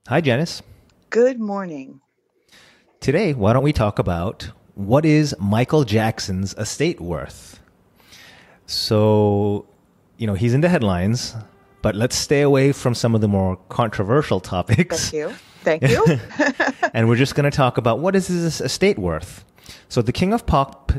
Hi, Janice. Good morning. Today, why don't we talk about what is Michael Jackson's estate worth? So, he's in the headlines, but let's stay away from some of the more controversial Thank topics. you. Thank you. And we're just going to talk about what is his estate worth. So the King of Pop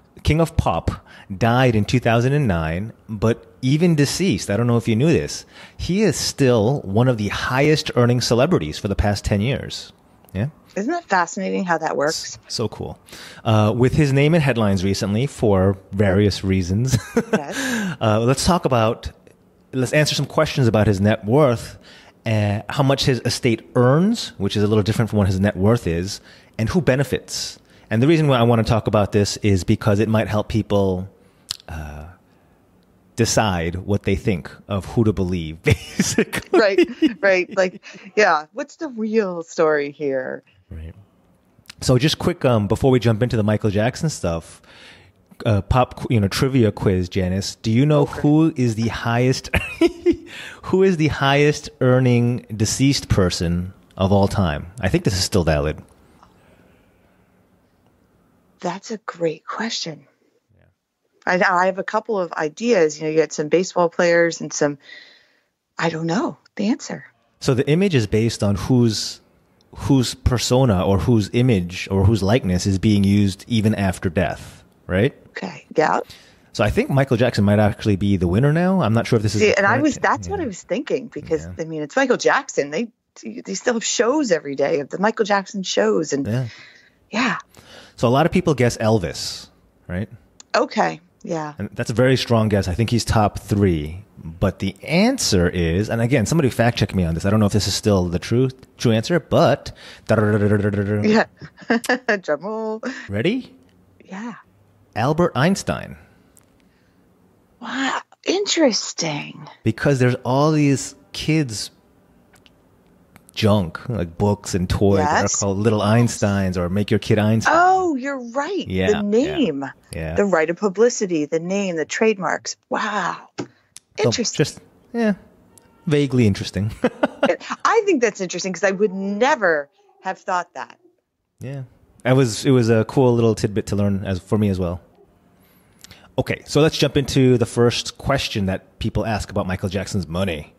died in 2009, but even deceased, I don't know if you knew this, he is still one of the highest earning celebrities for the past 10 years. Yeah. Isn't that fascinating how that works? So cool. With his name in headlines recently for various reasons, Yes. let's answer some questions about his net worth, how much his estate earns, which is a little different from what his net worth is, and who benefits. And the reason why I want to talk about this is because it might help people decide what they think of who to believe, basically. Right. Right. Like, yeah. What's the real story here? Right. So just quick, before we jump into the Michael Jackson stuff, pop, trivia quiz, Janice. Do you know Okay. who is the highest, who is the highest earning deceased person of all time? I think this is still valid. That's a great question. I have a couple of ideas. You get some baseball players and some, I don't know the answer. So the image is based on whose persona or whose image or whose likeness is being used even after death, right? Okay. Yeah. So I think Michael Jackson might actually be the winner now. I'm not sure if this is See, the and correct. that's what I was thinking because, I mean, it's Michael Jackson. They still have shows every day of the Michael Jackson shows. And Yeah. yeah. So a lot of people guess Elvis, right? Okay. Yeah. And that's a very strong guess. I think he's top three. But the answer is, and again, somebody fact check me on this. I don't know if this is still the true answer, but Yeah. Drum roll. ready? Yeah. Albert Einstein. Wow. Interesting. Because there's all these kids junk, like books and toys that are Yes. called Little Einsteins or Make Your Kid Einstein. Oh, you're right. Yeah, The name, Yeah. the right of publicity, the name, the trademarks. Wow. So Interesting. just, vaguely interesting. I think that's interesting because I would never have thought that. Yeah. It was a cool little tidbit to learn for me as well. Okay, so let's jump into the first question that people ask about Michael Jackson's money.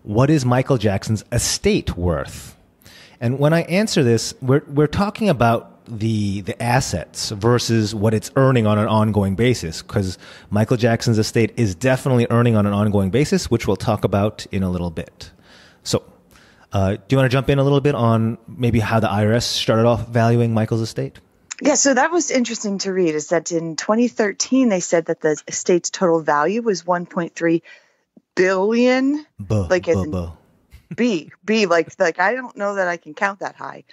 What is Michael Jackson's estate worth? And when I answer this, we're talking about the assets versus what it's earning on an ongoing basis, because Michael Jackson's estate is definitely earning on an ongoing basis, which we'll talk about in a little bit. So, do you want to jump in a little bit on maybe how the IRS started off valuing Michael's estate? Yeah, so that was interesting to read is that in 2013, they said that the estate's total value was 1.3 billion. Like as in B, like I don't know that I can count that high.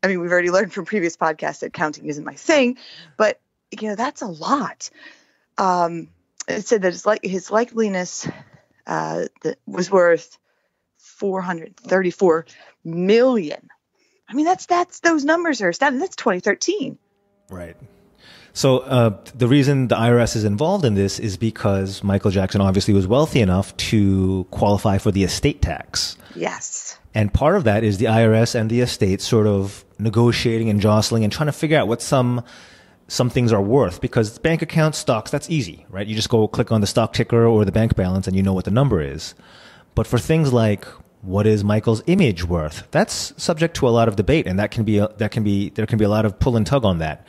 I mean, we've already learned from previous podcasts that counting isn't my thing, but that's a lot. It said that his likeliness that was worth 434 million. I mean, that's those numbers are astounding. That's 2013. Right. So the reason the IRS is involved in this is because Michael Jackson obviously was wealthy enough to qualify for the estate tax. Yes. And part of that is the IRS and the estate sort of negotiating and jostling and trying to figure out what some things are worth, because bank accounts, stocks, that's easy, right? You just go click on the stock ticker or the bank balance and you know what the number is. But for things like what is Michael's image worth, that's subject to a lot of debate, and there can be a lot of pull and tug on that.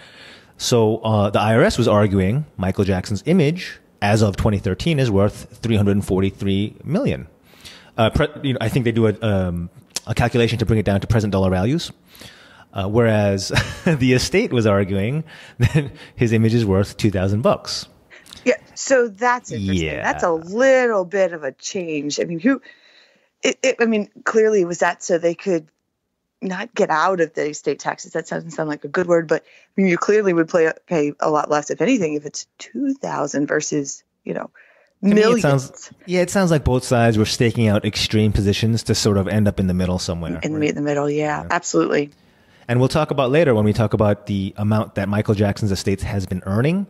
So the IRS was arguing Michael Jackson's image as of 2013 is worth 343 million. I think they do a calculation to bring it down to present dollar values. Whereas the estate was arguing that his image is worth $2,000. Yeah. So that's interesting. Yeah. That's a little bit of a change. I mean, clearly it was that so they could not get out of the estate taxes. That doesn't sound like a good word, but I mean, you clearly would pay a lot less, if anything, if it's 2,000 versus, millions. It sounds like both sides were staking out extreme positions to sort of end up in the middle somewhere. In right? the middle, yeah, absolutely. And we'll talk about later when we talk about the amount that Michael Jackson's estate has been earning.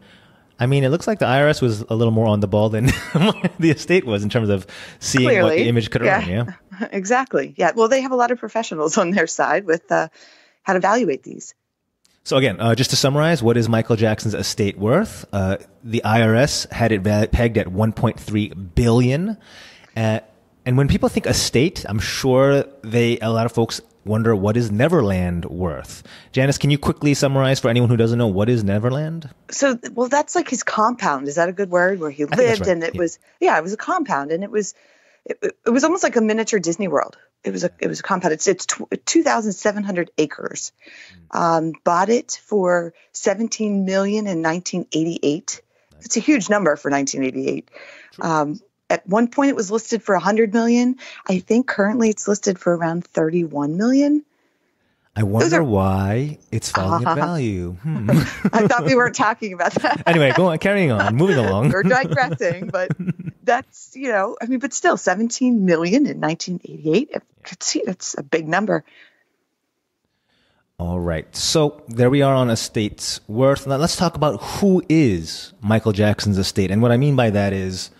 I mean, it looks like the IRS was a little more on the ball than the estate was in terms of seeing what Clearly, the image could earn. Yeah. Exactly. Yeah. Well, they have a lot of professionals on their side with how to evaluate these. So again, just to summarize, what is Michael Jackson's estate worth? The IRS had it pegged at $1.3 billion. And when people think estate, I'm sure a lot of folks wonder, what is Neverland worth? Janice, can you quickly summarize for anyone who doesn't know, what is Neverland? So, well, that's like his compound. Is that a good word? Where he lived, right. And it was a compound, and it was almost like a miniature Disney World. It was a compound. It's 2,700 acres. Bought it for $17 million in 1988. It's a huge number for 1988. At one point, it was listed for $100 million. I think currently it's listed for around $31 million. I wonder why it's falling in value. I thought we weren't talking about that. Anyway, go on, carrying on, moving along. We're digressing, but that's, but still $17 million in 1988. I could see that's a big number. All right. So there we are on estate's worth. Now let's talk about who is Michael Jackson's estate. And what I mean by that is,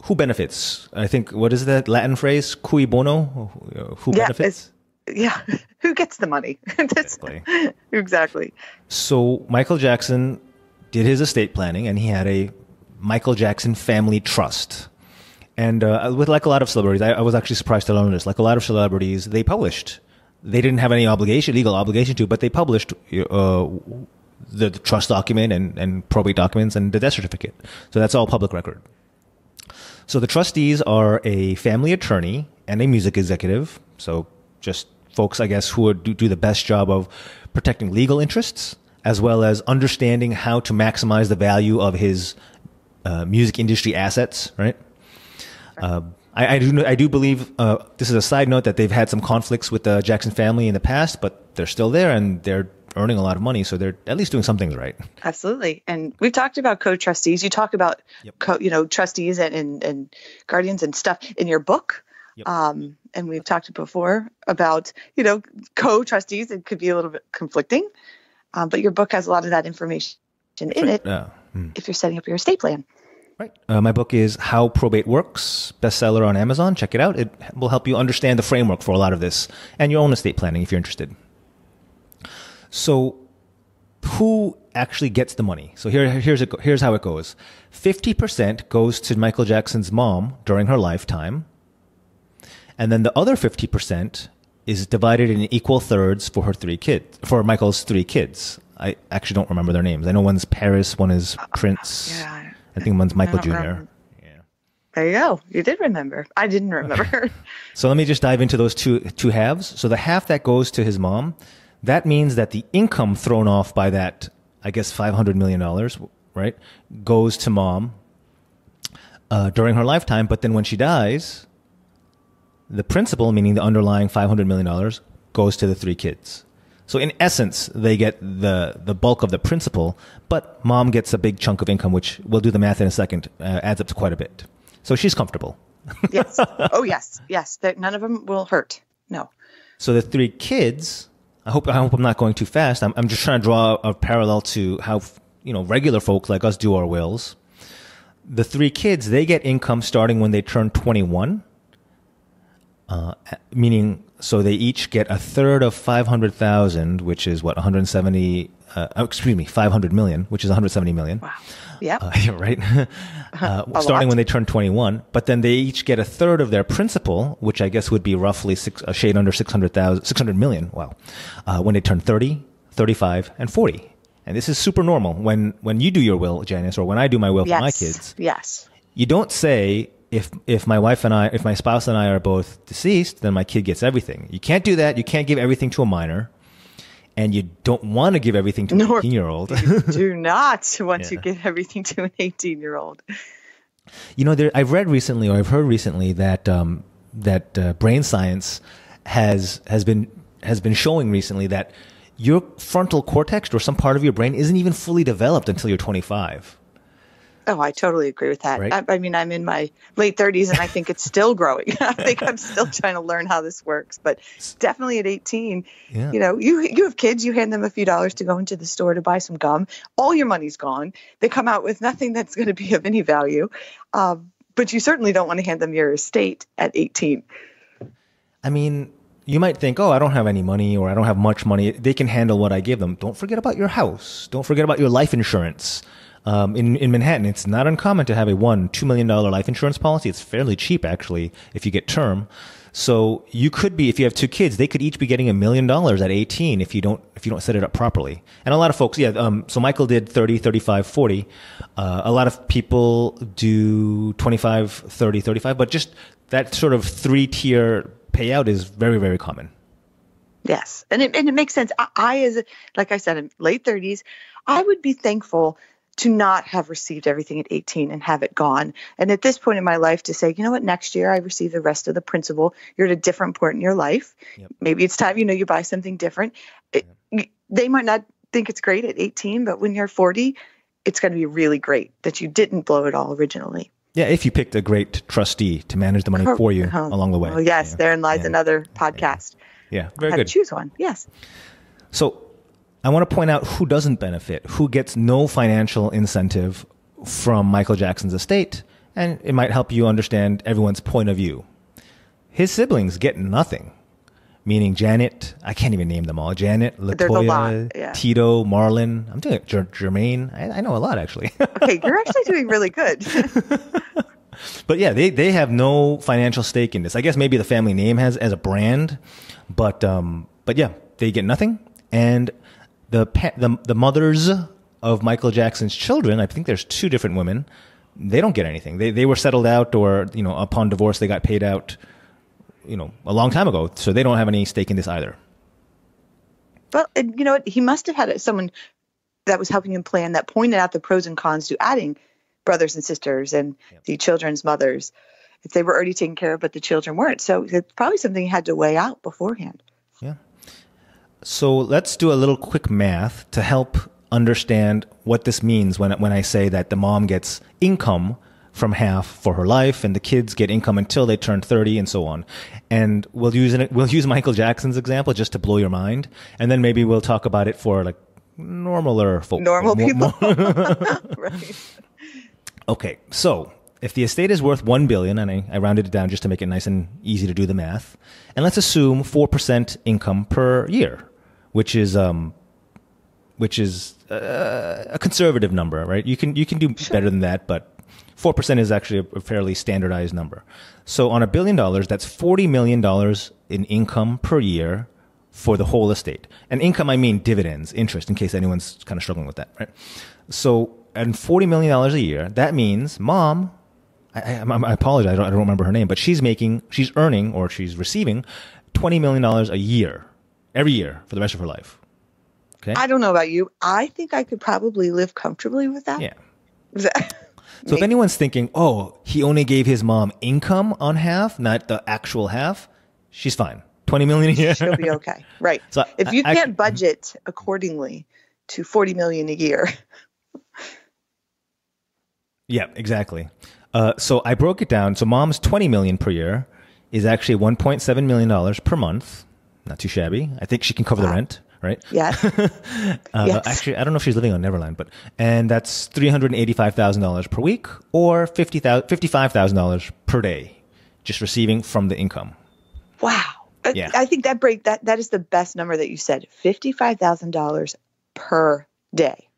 who benefits? I think, what is that Latin phrase? Cui bono? Who benefits? Who gets the money? Exactly. So Michael Jackson did his estate planning, and he had a Michael Jackson Family Trust. And with like a lot of celebrities, I was actually surprised to learn this. Like a lot of celebrities, they published. They didn't have any legal obligation to, but they published the trust document and probate documents and the death certificate. So that's all public record. So the trustees are a family attorney and a music executive. So just folks, I guess, who would do the best job of protecting legal interests, as well as understanding how to maximize the value of his music industry assets, right? I do believe, this is a side note, that they've had some conflicts with the Jackson family in the past, but they're still there and they're earning a lot of money, so they're at least doing something right. Absolutely. And we've talked about co-trustees. You talk about trustees and guardians and stuff in your book. Yep. And we've talked before about, co-trustees. It could be a little bit conflicting, but your book has a lot of that information in it if you're setting up your estate plan. Right. My book is How Probate Works, bestseller on Amazon. Check it out. It will help you understand the framework for a lot of this and your own estate planning if you're interested. So who actually gets the money? So here's how it goes. 50% goes to Michael Jackson's mom during her lifetime. And then the other 50% is divided in equal thirds for for Michael's 3 kids. I actually don't remember their names. I know one's Paris, one is Prince. I think one's Michael Jr. Remember. Yeah. There you go. You did remember. I didn't remember. So let me just dive into those two halves. So the half that goes to his mom, that means that the income thrown off by that, I guess, $500 million, right, goes to mom during her lifetime. But then when she dies, the principal, meaning the underlying $500 million, goes to the 3 kids. So in essence, they get the bulk of the principal, but mom gets a big chunk of income, which we'll do the math in a second, adds up to quite a bit. So she's comfortable. Yes. Oh, yes. Yes. None of them will hurt. No. So the 3 kids... I hope I'm not going too fast. I'm just trying to draw a parallel to how, regular folks like us do our wills. The 3 kids, they get income starting when they turn 21, meaning, so they each get a third of 500,000, which is what, 500 million, which is 170 million. Wow. Yeah. Right. Starting when they turn 21, but then they each get a third of their principal, which I guess would be roughly a shade under 600 million. Wow. When they turn 30, 35, and 40. And this is super normal. When you do your will, Janice, or when I do my will for my kids. Yes. You don't say, if my spouse and I are both deceased, then my kid gets everything. You can't do that. You can't give everything to a minor. And you don't want to give everything to an 18-year-old. You do not want to give everything to an 18-year-old. I've read recently, or I've heard recently, that brain science has been showing recently that your frontal cortex, or some part of your brain, isn't even fully developed until you're 25. Oh, I totally agree with that. Right? I mean, I'm in my late 30s and I think it's still growing. I think I'm still trying to learn how this works, but definitely at 18, you have kids, you hand them a few dollars to go into the store to buy some gum. All your money's gone. They come out with nothing that's going to be of any value. But you certainly don't want to hand them your estate at 18. I mean, you might think, oh, I don't have any money or I don't have much money. They can handle what I give them. Don't forget about your house. Don't forget about your life insurance. In Manhattan, it's not uncommon to have a $2 million life insurance policy. It's fairly cheap, actually, if you get term. So you could be, if you have two kids, they could each be getting $1 million at 18 if you don't set it up properly. And a lot of folks, so Michael did 30, 35, 40. A lot of people do 25, 30, 35, but just that sort of 3-tier payout is very, very common. Yes. And it makes sense. Like I said, in late 30s, I would be thankful to not have received everything at 18 and have it gone. And at this point in my life to say, you know what, next year I receive the rest of the principal. You're at a different point in your life. Yep. Maybe it's time, you buy something different. They might not think it's great at 18, but when you're 40, it's going to be really great that you didn't blow it all originally. Yeah, if you picked a great trustee to manage the money for you along the way. Oh, yes, therein lies another podcast. Yeah, very good. Choose one, yes. So I want to point out who doesn't benefit, who gets no financial incentive from Michael Jackson's estate, and it might help you understand everyone's point of view. His siblings get nothing, meaning Janet, I can't even name them all, Janet, Latoya, Tito, Marlon, I'm doing it, Jermaine, I know a lot actually. Okay, you're actually doing really good. But yeah, they have no financial stake in this. I guess maybe the family name has as a brand, but yeah, they get nothing. And the mothers of Michael Jackson's children, I think there's 2 different women, they don't get anything. They were settled out, or upon divorce they got paid out, a long time ago. So they don't have any stake in this either. Well, you know what? He must have had someone that was helping him plan, that pointed out the pros and cons to adding brothers and sisters and the children's mothers, if they were already taken care of, but the children weren't. So it's probably something he had to weigh out beforehand. Yeah. So let's do a little quick math to help understand what this means when I say that the mom gets income from half for her life and the kids get income until they turn 30 and so on. And we'll use Michael Jackson's example just to blow your mind. And then maybe we'll talk about it for like normaler folks. Normal people. Right. Okay. So if the estate is worth $1 billion, and I rounded it down just to make it nice and easy to do the math, and let's assume 4% income per year, which is a conservative number, right? You can do better than that, but 4% is actually a fairly standardized number. So on $1 billion, that's $40 million in income per year for the whole estate. And income, I mean dividends, interest, in case anyone's kind of struggling with that, right? So, and $40 million a year, that means mom, I apologize, I don't remember her name, but she's earning, or she's receiving $20 million a year, every year for the rest of her life. Okay. I don't know about you. I think I could probably live comfortably with that. Yeah. So if anyone's thinking, oh, he only gave his mom income on half, not the actual half, she's fine. $20 million a year. She'll be okay. Right. So if you can't budget accordingly to $40 million a year. Yeah, exactly. So I broke it down. So mom's $20 million per year is actually $1.7 million per month. Not too shabby. I think she can cover the rent, right? Yes. Yes. Actually, I don't know if she's living on Neverland, and that's $385,000 per week, or $55,000 per day, just receiving from the income. Wow. Yeah. I think that is the best number that you said. $55,000 per day.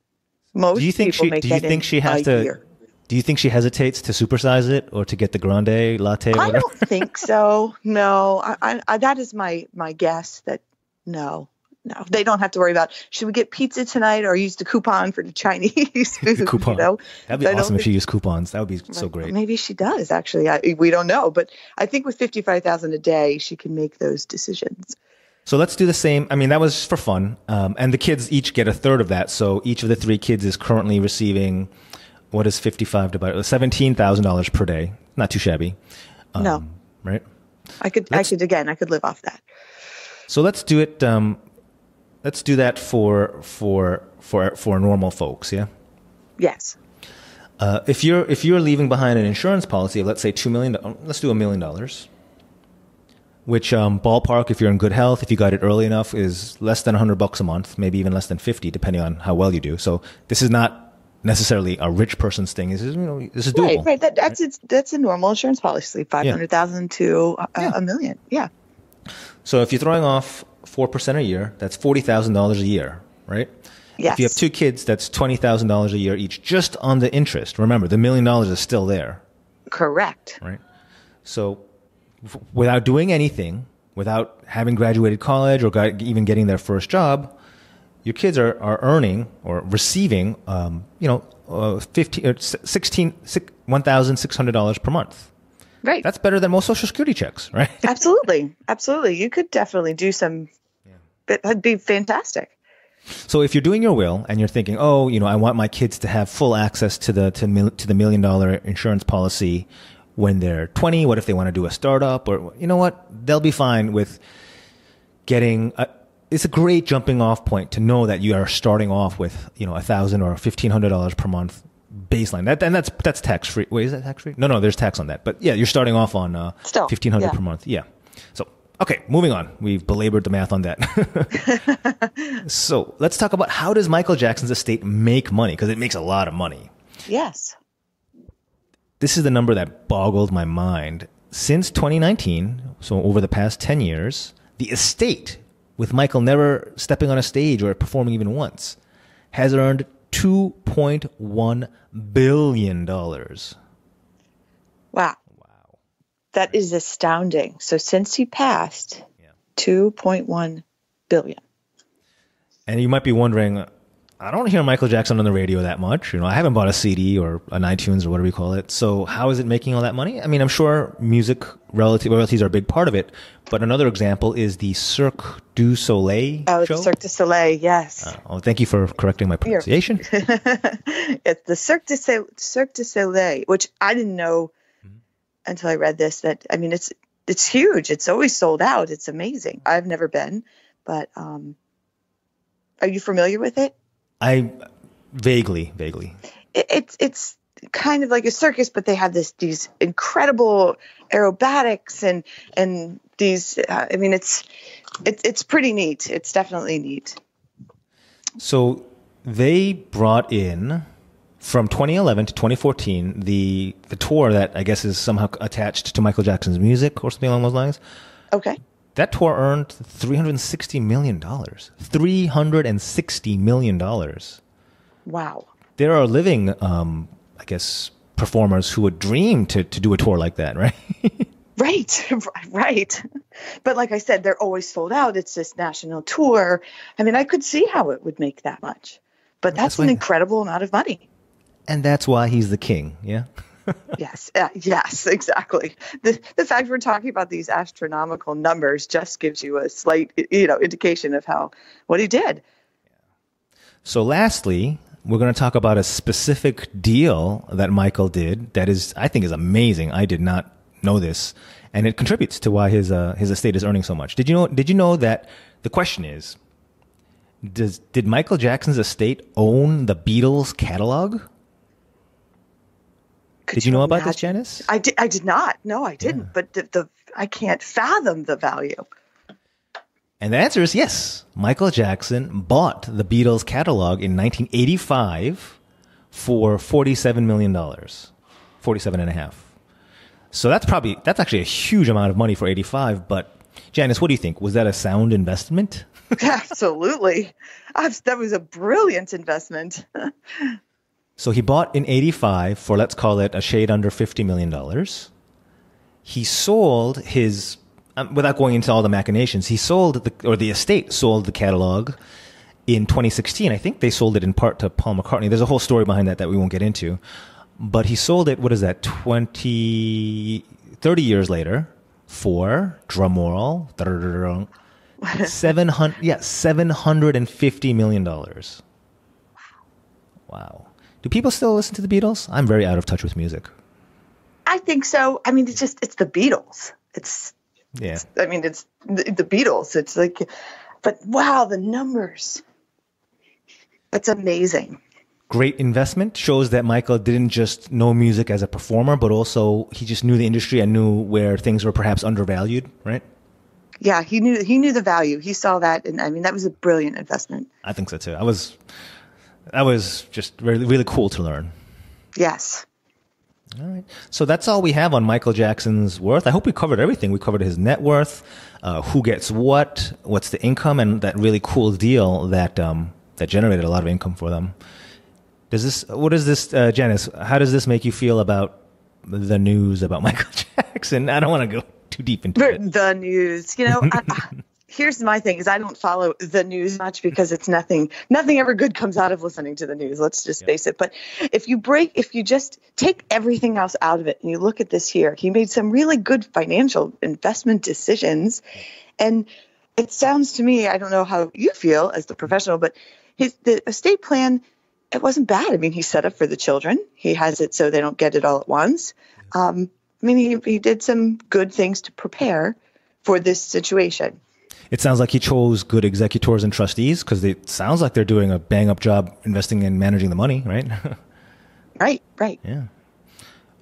Most people make that in a year. Do you think she hesitates to supersize it or to get the grande latte? I don't think so. No, I that is my guess that no, they don't have to worry about, should we get pizza tonight or use the coupon for the Chinese food? The coupon. That'd be awesome if she used coupons. That would be so great. Maybe she does, actually. We don't know. But I think with $55,000 a day, she can make those decisions. So let's do the same. I mean, that was for fun. And the kids each get a third of that. So each of the 3 kids is currently receiving, what is 55 divided? $17,000 per day. Not too shabby. No. Right? I could live off that. So let's do it. Let's do that for normal folks. Yeah. Yes. If you're leaving behind an insurance policy of, let's say, $2 million, let's do $1 million, which ballpark, if you're in good health, if you got it early enough, is less than $100 a month, maybe even less than 50, depending on how well you do. So this is not necessarily a rich person's thing. This is doable. Right. That's a normal insurance policy, $500,000 to $1 million. Yeah. So if you're throwing off 4% a year, that's $40,000 a year, right? Yes. If you have two kids, that's $20,000 a year each, just on the interest. Remember, the $1 million is still there. Correct. Right. So without doing anything, without having graduated college or even getting their first job, your kids are earning or receiving, $1,600 per month. Right. That's better than most Social Security checks, right? Absolutely. Absolutely. You could definitely do some. That'd be fantastic. So if you're doing your will and you're thinking, oh, I want my kids to have full access to the $1 million insurance policy when they're 20. What if they want to do a startup? Or you know what? They'll be fine with getting. It's a great jumping off point to know that you are starting off with $1,000 or $1,500 per month baseline. That's tax free. Wait, is that tax free? No, there's tax on that. But yeah, you're starting off on $1,500 per month. Yeah. So okay, moving on. We've belabored the math on that. So let's talk about how does Michael Jackson's estate make money? Because it makes a lot of money. Yes. This is the number that boggled my mind. Since 2019, so over the past 10 years, the estate, with Michael never stepping on a stage or performing even once, has earned $2.1 billion. Wow. That is astounding. So since he passed, 2.1 billion. And you might be wondering, I don't hear Michael Jackson on the radio that much. I haven't bought a CD or an iTunes or whatever you call it. So how is it making all that money? I mean, I'm sure music royalties are a big part of it. But another example is the Cirque du Soleil show. The Cirque du Soleil, yes. Thank you for correcting my pronunciation. It's the Cirque du Soleil, which I didn't know until I read this. That I mean, it's huge. It's always sold out. It's amazing. I've never been, but are you familiar with it? I vaguely. It's kind of like a circus, but they have these incredible aerobatics and these. I mean, it's pretty neat. It's definitely neat. So they brought in from 2011 to 2014 the tour that I guess is somehow attached to Michael Jackson's music or something along those lines. Okay. That tour earned $360 million. $360 million. Wow. There are living, I guess, performers who would dream to do a tour like that, right? Right. But like I said, they're always sold out. It's this national tour. I mean, I could see how it would make that much. But that's an incredible amount of money. And that's why he's the king, yeah? Yes, exactly. The fact we're talking about these astronomical numbers just gives you a slight, indication of what he did. So lastly, we're going to talk about a specific deal that Michael did that I think is amazing. I did not know this, and it contributes to why his estate is earning so much. Did you know that the question is, did Michael Jackson's estate own the Beatles catalog? Did you know about this, Janice? I did not. No, I didn't. Yeah. But I can't fathom the value. And the answer is yes. Michael Jackson bought the Beatles catalog in 1985 for $47 million. 47 and a half. So that's actually a huge amount of money for 85. But Janice, what do you think? Was that a sound investment? Absolutely. That was a brilliant investment. So he bought in 85 for, let's call it, a shade under $50 million. He sold his, without going into all the machinations, the estate sold the catalog in 2016. I think they sold it in part to Paul McCartney. There's a whole story behind that we won't get into. But he sold it, 30 years later for, drumroll, $750 million. Wow. Do people still listen to the Beatles? I'm very out of touch with music. I think so. I mean, it's the Beatles. It's the Beatles. It's like, but wow, the numbers. That's amazing. Great investment. Shows that Michael didn't just know music as a performer, but also he just knew the industry and knew where things were perhaps undervalued, right? Yeah, he knew the value. He saw that, and I mean, that was a brilliant investment. I think so too. That was just really, really cool to learn. Yes. All right. So that's all we have on Michael Jackson's worth. I hope we covered everything. We covered his net worth, who gets what's the income, and that really cool deal that that generated a lot of income for them. What is this, Janice? How does this make you feel about the news about Michael Jackson? I don't want to go too deep into it. The news, here's my thing is I don't follow the news much because it's nothing ever good comes out of listening to the news. Let's just face it. But if you just take everything else out of it and you look at this here, he made some really good financial investment decisions. And it sounds to me, I don't know how you feel as the professional, but the estate plan, it wasn't bad. I mean, he set up for the children. He has it so they don't get it all at once. He did some good things to prepare for this situation. It sounds like he chose good executors and trustees because it sounds like they're doing a bang-up job investing and managing the money, right? Right. Yeah.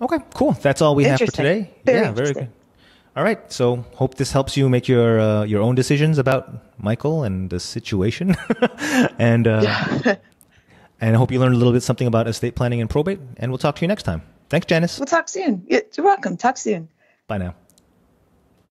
Okay, cool. That's all we have for today. Very good. All right. So hope this helps you make your own decisions about Michael and the situation. And I hope you learned a little bit something about estate planning and probate. And we'll talk to you next time. Thanks, Janice. We'll talk soon. You're welcome. Talk soon. Bye now.